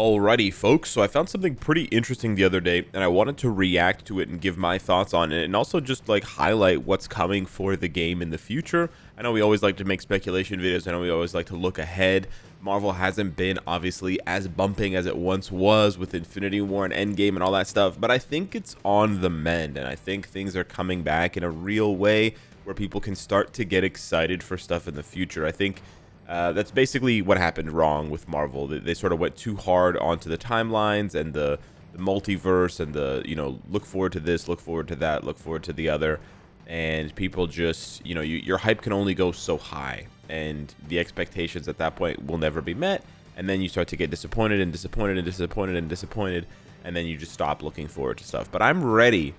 Alrighty, folks, so I found something pretty interesting the other day, and I wanted to react to it and give my thoughts on it, and also just, like, highlight what's coming for the game in the future. I know we always like to make speculation videos, I know we always like to look ahead. Marvel hasn't been, obviously, as bumping as it once was with Infinity War and Endgame and all that stuff, but I think it's on the mend, and I think things are coming back in a real way where people can start to get excited for stuff in the future. I think that's basically what happened wrong with Marvel. They sort of went too hard onto the timelines and the multiverse and the, look forward to this, look forward to that, look forward to the other. And people just, your hype can only go so high. And the expectations at that point will never be met. And then you start to get disappointed and disappointed and disappointed and disappointed. And then you just stop looking forward to stuff. But I'm ready.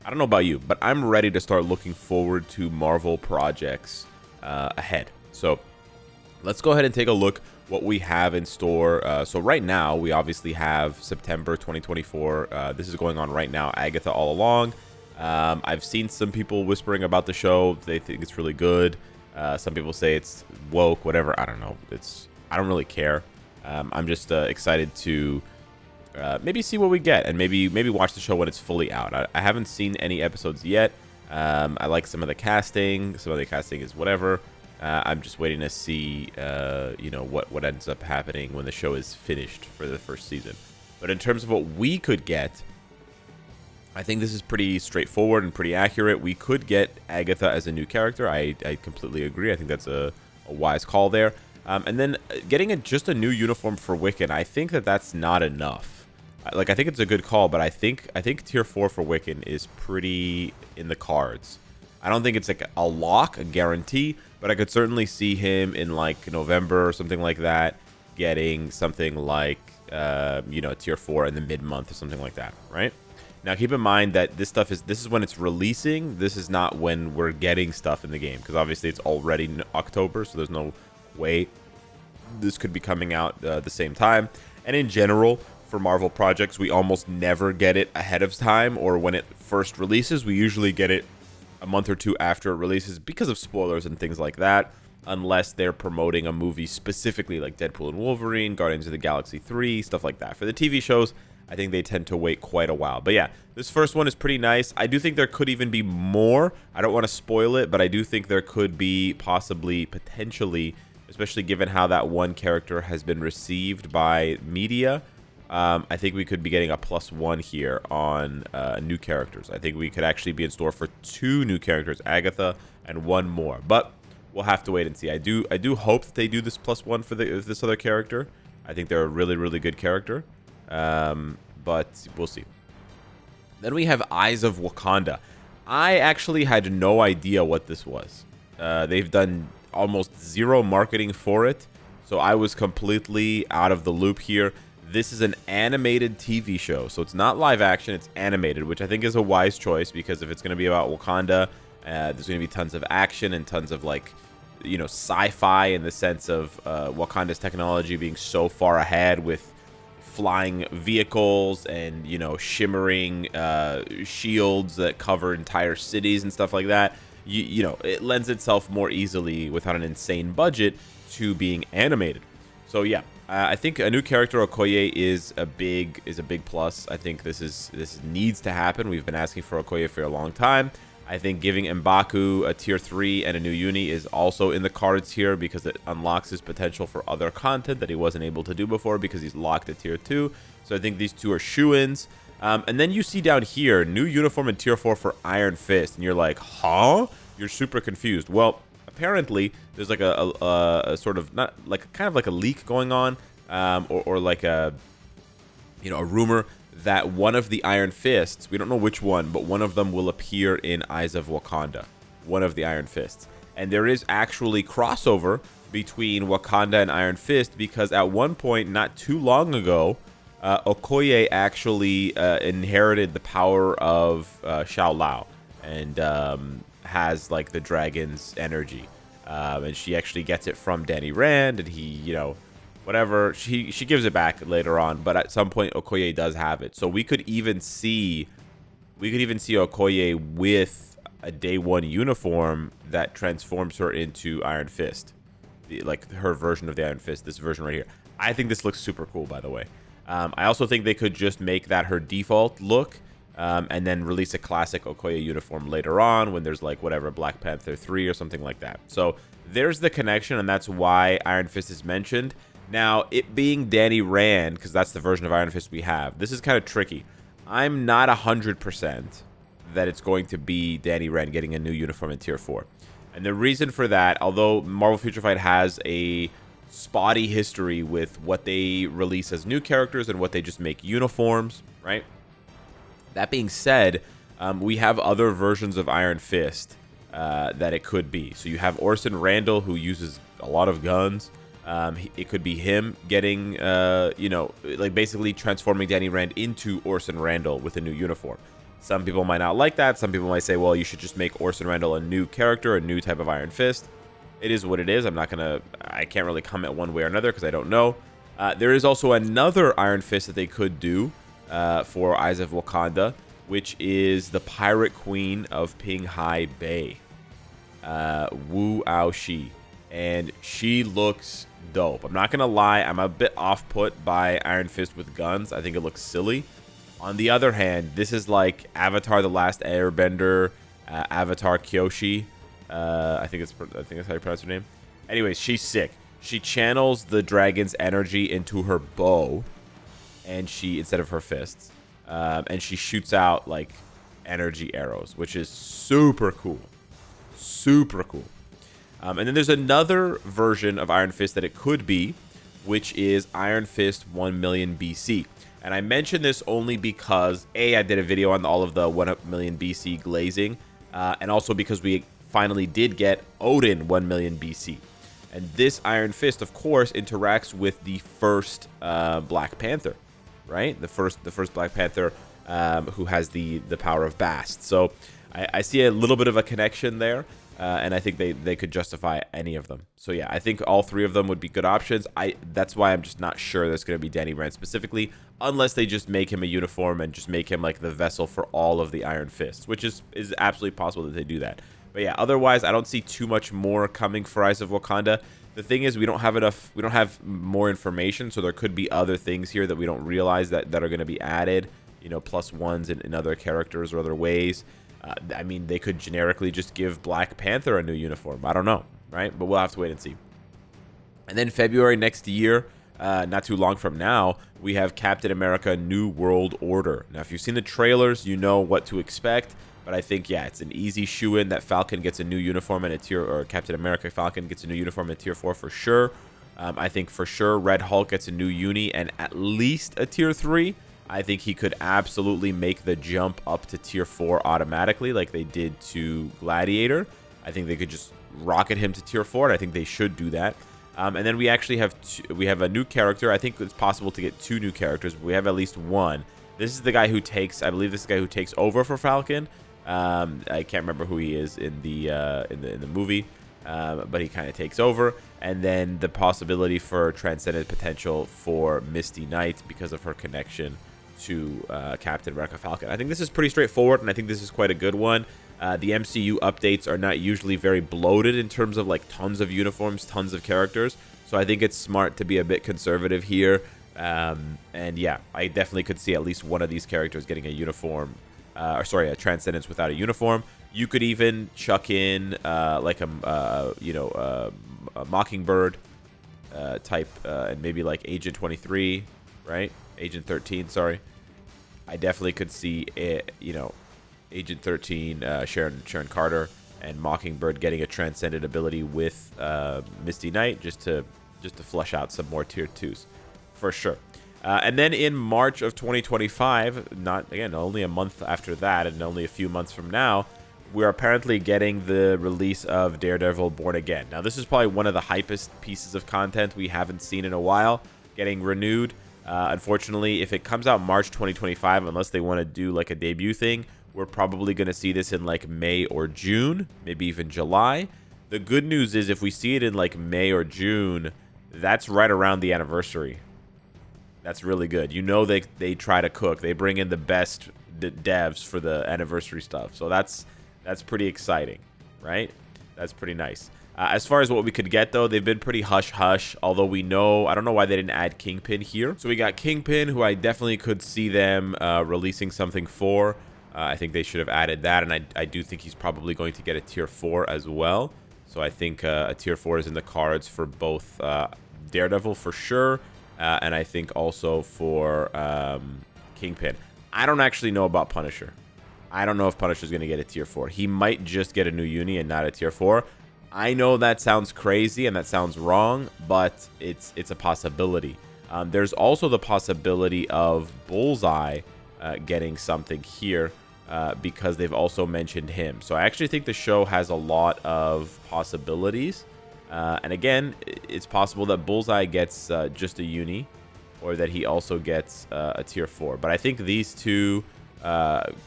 I don't know about you, but I'm ready to start looking forward to Marvel projects ahead. So let's go ahead and take a look what we have in store. So right now, we obviously have September 2024. This is going on right now, Agatha All Along. I've seen some people whispering about the show. They think it's really good. Some people say it's woke, whatever. I don't know. I don't really care. I'm just excited to maybe see what we get and maybe watch the show when it's fully out. I haven't seen any episodes yet. I like some of the casting. Some of the casting is whatever. I'm just waiting to see, what ends up happening when the show is finished for the first season. But in terms of what we could get, I think this is pretty straightforward and pretty accurate. We could get Agatha as a new character. I completely agree. I think that's a wise call there. And then getting just a new uniform for Wiccan, I think that's not enough. I think it's a good call, but I think tier 4 for Wiccan is pretty in the cards. I don't think it's like a lock, a guarantee, but I could certainly see him in like November or something like that, getting something like, tier 4 in the mid-month or something like that, right? Now, keep in mind that this is when it's releasing. This is not when we're getting stuff in the game, because obviously it's already in October, so there's no way this could be coming out the same time. And in general, for Marvel projects, we almost never get it ahead of time, or when it first releases, we usually get it a month or two after it releases because of spoilers and things like that, unless they're promoting a movie specifically like Deadpool and Wolverine, Guardians of the Galaxy 3, stuff like that. For the TV shows, I think they tend to wait quite a while. But yeah, this first one is pretty nice. I do think there could even be more. I don't want to spoil it, but I do think there could be possibly, potentially, especially given how that one character has been received by media. I think we could be getting a +1 here on new characters. I think we could actually be in store for 2 new characters, Agatha and 1 more. But we'll have to wait and see. I do hope that they do this +1 for this other character. I think they're a really, really good character. But we'll see. Then we have Eyes of Wakanda. I actually had no idea what this was. They've done almost zero marketing for it, so I was completely out of the loop here. This is an animated TV show, so it's not live action, it's animated, which I think is a wise choice, because if it's going to be about Wakanda, there's going to be tons of action and tons of, sci-fi in the sense of Wakanda's technology being so far ahead with flying vehicles and, shimmering shields that cover entire cities and stuff like that. It lends itself more easily without an insane budget to being animated. So yeah, I think a new character, Okoye, is a big plus. I think this needs to happen. We've been asking for Okoye for a long time. I think giving M'Baku a tier 3 and a new uni is also in the cards here, because it unlocks his potential for other content that he wasn't able to do before because he's locked at tier 2. So I think these two are shoo-ins. And then you see down here, new uniform in tier 4 for Iron Fist, and you're like, huh? You're super confused. Well, apparently there's like a sort of, not like, kind of like a leak going on, or like a rumor that one of the Iron Fists, we don't know which one, but one of them will appear in Eyes of Wakanda, one of the Iron Fists. And there is actually crossover between Wakanda and Iron Fist, because at one point, not too long ago, Okoye actually inherited the power of Shao Lao, and has like the dragon's energy. And she actually gets it from Danny Rand, and he, whatever, she gives it back later on, but at some point Okoye does have it. So we could even see Okoye with a day 1 uniform that transforms her into Iron Fist, like her version of the Iron Fist, this version right here. I think this looks super cool, by the way. I also think they could just make that her default look, and then release a classic Okoye uniform later on when there's like whatever Black Panther 3 or something like that. So there's the connection, and that's why Iron Fist is mentioned. Now, it being Danny Rand, because that's the version of Iron Fist we have, this is kind of tricky. I'm not 100% that it's going to be Danny Rand getting a new uniform in Tier 4. And the reason for that, although Marvel Future Fight has a spotty history with what they release as new characters and what they just make uniforms, right? That being said, we have other versions of Iron Fist that it could be. So you have Orson Randall, who uses a lot of guns. It could be him getting, you know, like basically transforming Danny Rand into Orson Randall with a new uniform. Some people might not like that. Some people might say, well, you should just make Orson Randall a new character, a new type of Iron Fist. It is what it is. I can't really comment one way or another because I don't know. There is also another Iron Fist that they could do for Eyes of Wakanda, which is the Pirate Queen of Pinghai Bay, Wu Aoshi. And she looks dope. I'm not gonna lie, I'm a bit off-put by Iron Fist with guns. I think it looks silly. On the other hand, this is like Avatar: The Last Airbender, Avatar Kyoshi. I think that's how you pronounce her name. Anyways, she's sick. She channels the dragon's energy into her bow, and instead of her fists, and she shoots out like energy arrows, which is super cool. Super cool. And then there's another version of Iron Fist that it could be, which is Iron Fist 1 million BC. And I mention this only because, A, I did a video on all of the 1 million BC glazing, and also because we finally did get Odin 1 million BC. And this Iron Fist, of course, interacts with the first Black Panther, right? The first Black Panther who has the power of Bast. So I see a little bit of a connection there. And I think they could justify any of them. So yeah, I think all three of them would be good options. That's why I'm just not sure that's going to be Danny Rand specifically, unless they just make him a uniform and just make him like the vessel for all of the Iron Fists, which is absolutely possible that they do that. But yeah, otherwise I don't see too much more coming for Eyes of Wakanda. The thing is, we don't have more information, so there could be other things here that we don't realize that are going to be added, you know, plus ones in other characters or other ways. I mean, they could generically just give Black Panther a new uniform. I don't know, right? But we'll have to wait and see. And then February next year, not too long from now, we have Captain America New World Order. Now, if you've seen the trailers, you know what to expect. But I think, yeah, it's an easy shoe-in that Falcon gets a new uniform in a tier, or Captain America Falcon gets a new uniform in tier 4 for sure. I think for sure Red Hulk gets a new uni and at least a tier 3. I think he could absolutely make the jump up to tier 4 automatically like they did to Gladiator. I think they could just rocket him to tier 4, and I think they should do that. And then we actually have a new character. I think it's possible to get 2 new characters, but we have at least one. This is the guy who takes, I believe this is the guy who takes over for Falcon. I can't remember who he is in the movie, but he kind of takes over. And then the possibility for transcendent potential for Misty Knight because of her connection to Captain America Falcon. I think this is pretty straightforward, and I think this is quite a good one. The MCU updates are not usually very bloated in terms of like tons of uniforms, tons of characters. So I think it's smart to be a bit conservative here. And yeah, I definitely could see at least one of these characters getting a uniform, a transcendence without a uniform. You could even chuck in like a Mockingbird type, and maybe like Agent 23, right? Agent 13, sorry. I definitely could see it, Agent 13, Sharon Carter, and Mockingbird getting a transcendent ability with Misty Knight just to flesh out some more tier 2s for sure. And then in March of 2025, only a month after that and only a few months from now, we're apparently getting the release of Daredevil Born Again. Now, this is probably one of the hypest pieces of content we haven't seen in a while, getting renewed. Unfortunately, if it comes out March 2025, unless they want to do like a debut thing, we're probably going to see this in like May or June, maybe even July. The good news is if we see it in like May or June, that's right around the anniversary. That's really good. They try to cook. They bring in the best devs for the anniversary stuff. So that's pretty exciting, right? That's pretty nice. As far as what we could get, though, they've been pretty hush-hush, although we know, I don't know why they didn't add Kingpin here. So we got Kingpin, who I definitely could see them releasing something for. I think they should have added that, and I do think he's probably going to get a tier 4 as well. So I think a tier 4 is in the cards for both Daredevil for sure, and I think also for Kingpin. I don't actually know about Punisher. I don't know if Punisher's going to get a tier 4. He might just get a new uni and not a tier 4. I know that sounds crazy and that sounds wrong, but it's a possibility. There's also the possibility of Bullseye getting something here because they've also mentioned him. So I actually think the show has a lot of possibilities. And again, it's possible that Bullseye gets just a uni, or that he also gets a tier 4. But I think these two,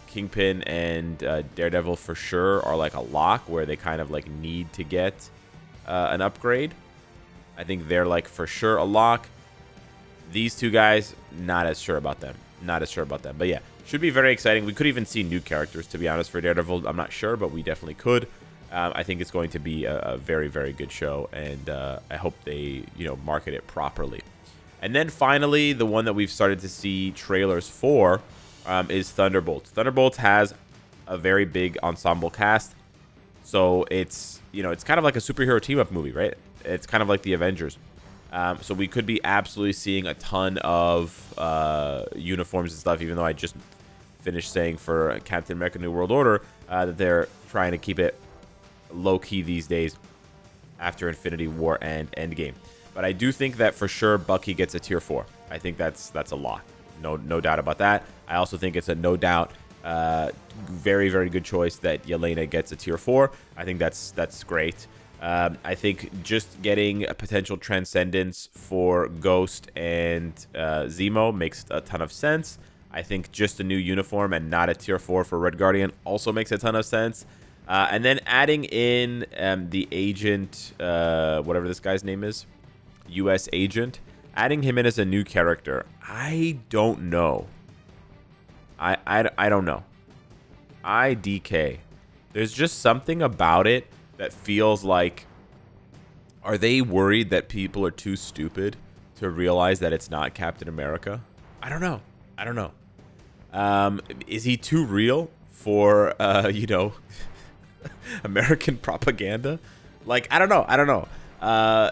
Kingpin and Daredevil for sure, are like a lock where they kind of like need to get an upgrade. I think they're like for sure a lock. These two guys, not as sure about them. Not as sure about them. But yeah, should be very exciting. We could even see new characters, to be honest, for Daredevil. I'm not sure, but we definitely could. I think it's going to be a very, very good show, and I hope they, market it properly. And then finally, the one that we've started to see trailers for is Thunderbolts. Thunderbolts has a very big ensemble cast, so it's it's kind of like a superhero team-up movie, right? It's kind of like the Avengers. So we could be absolutely seeing a ton of uniforms and stuff, even though I just finished saying for Captain America New World Order that they're trying to keep it low-key these days after Infinity War and Endgame. But I do think that for sure Bucky gets a tier 4. I think that's a lock. No doubt about that. I also think it's a no doubt very, very good choice that Yelena gets a tier 4. I think that's great. I think just getting a potential transcendence for Ghost and Zemo makes a ton of sense. I think just a new uniform and not a tier 4 for Red Guardian also makes a ton of sense. And then adding in the agent, whatever this guy's name is, U.S. agent, adding him in as a new character, I don't know. I don't know. IDK. There's just something about it that feels like, are they worried that people are too stupid to realize that it's not Captain America? I don't know. Is he too real for, American propaganda? Like, I don't know.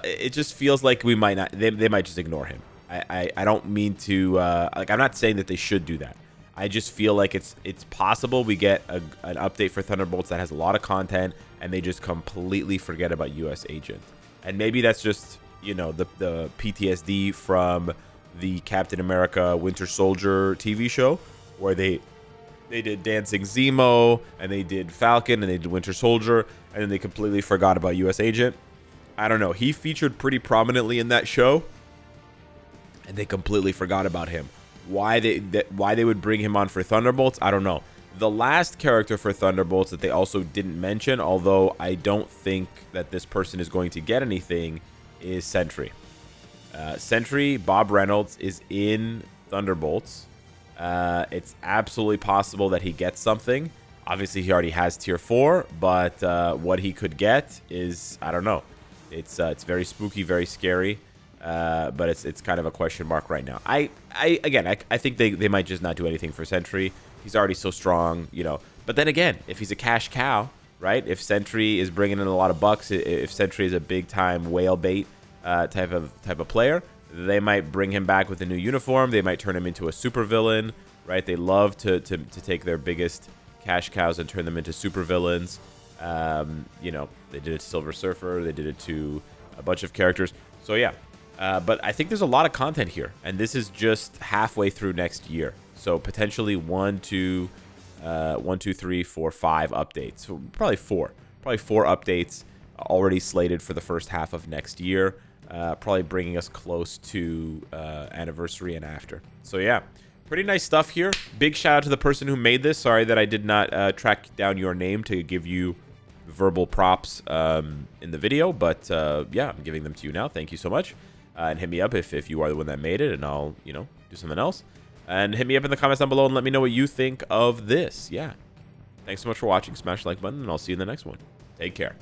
It just feels like we might not, they might just ignore him. I don't mean to, I'm not saying that they should do that. I just feel like it's possible we get an update for Thunderbolts that has a lot of content and they just completely forget about U.S. Agent. And maybe that's just, the PTSD from the Captain America Winter Soldier TV show, where they did Dancing Zemo, and they did Falcon, and they did Winter Soldier, and then they completely forgot about U.S. Agent. I don't know. He featured pretty prominently in that show, and they completely forgot about him. Why they would bring him on for Thunderbolts, I don't know. The last character for Thunderbolts that they also didn't mention, although I don't think that this person is going to get anything, is Sentry. Sentry, Bob Reynolds, is in Thunderbolts. It's absolutely possible that he gets something. Obviously, he already has tier 4, but what he could get is, I don't know. It's very spooky, very scary. But it's kind of a question mark right now. I think they might just not do anything for Sentry. He's already so strong, But then again, if he's a cash cow, right? If Sentry is bringing in a lot of bucks, if Sentry is a big time whale bait type of player, they might bring him back with a new uniform. They might turn him into a supervillain, right? They love to take their biggest cash cows and turn them into supervillains. They did it to Silver Surfer. They did it to a bunch of characters. So yeah. But I think there's a lot of content here, and this is just halfway through next year. So potentially 1, 2, 3, 4, 5 updates. So probably 4 updates already slated for the first half of next year. Probably bringing us close to anniversary and after. So yeah, pretty nice stuff here. Big shout out to the person who made this. Sorry that I did not track down your name to give you verbal props in the video, but yeah, I'm giving them to you now. Thank you so much. And hit me up if you are the one that made it, and I'll, do something else. And hit me up in the comments down below and let me know what you think of this. Yeah. Thanks so much for watching. Smash the like button, and I'll see you in the next one. Take care.